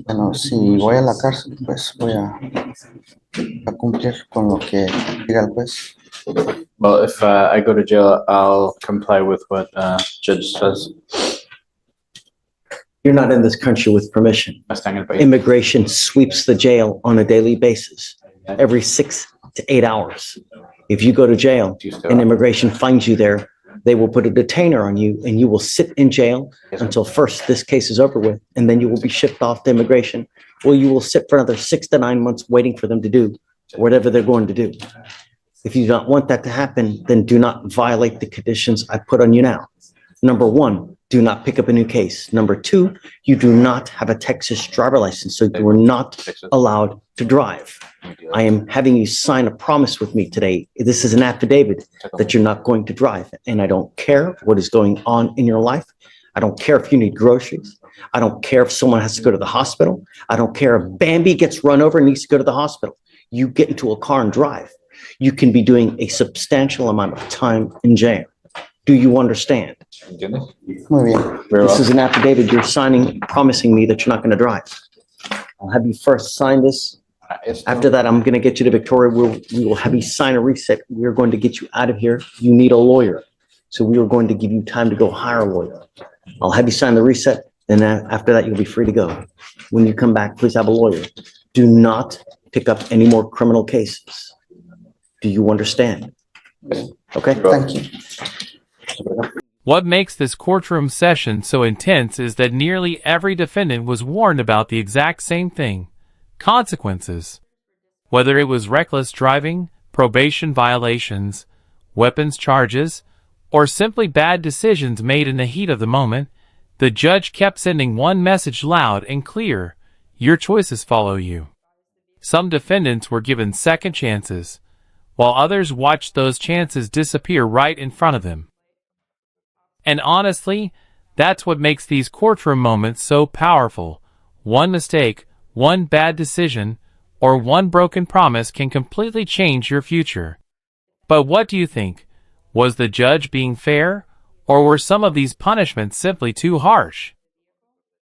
Bueno, si voy a la cárcel, pues voy a cumplir con lo que diga el juez. Well, if I go to jail, I'll comply with what judge says. You're not in this country with permission. No está en el país. Immigration sweeps the jail on a daily basis, every 6 to 8 hours. If you go to jail and immigration finds you there, they will put a detainer on you and you will sit in jail until first this case is over with, and then you will be shipped off to immigration, or you will sit for another 6 to 9 months waiting for them to do whatever they're going to do. If you do not want that to happen, then do not violate the conditions I put on you now. Number one, do not pick up a new case. Number two, you do not have a Texas driver license, so you are not allowed to drive. I am having you sign a promise with me today. This is an affidavit that you're not going to drive, and I don't care what is going on in your life. I don't care if you need groceries. I don't care if someone has to go to the hospital. I don't care if Bambi gets run over and needs to go to the hospital. You get into a car and drive. You can be doing a substantial amount of time in jail. Do you understand? Muy bien. This is an affidavit you're signing, promising me that you're not going to drive. I'll have you first sign this. After that, I'm going to get you to Victoria. We will have you sign a reset. We're going to get you out of here. You need a lawyer. So we are going to give you time to go hire a lawyer. I'll have you sign the reset. And after that, you'll be free to go. When you come back, please have a lawyer. Do not pick up any more criminal cases. Do you understand? Okay? Thank you. What makes this courtroom session so intense is that nearly every defendant was warned about the exact same thing: consequences. Whether it was reckless driving, probation violations, weapons charges, or simply bad decisions made in the heat of the moment, the judge kept sending one message loud and clear: your choices follow you. Some defendants were given second chances, while others watched those chances disappear right in front of them. And honestly, that's what makes these courtroom moments so powerful. One mistake, one bad decision, or one broken promise can completely change your future. But what do you think? Was the judge being fair, or were some of these punishments simply too harsh?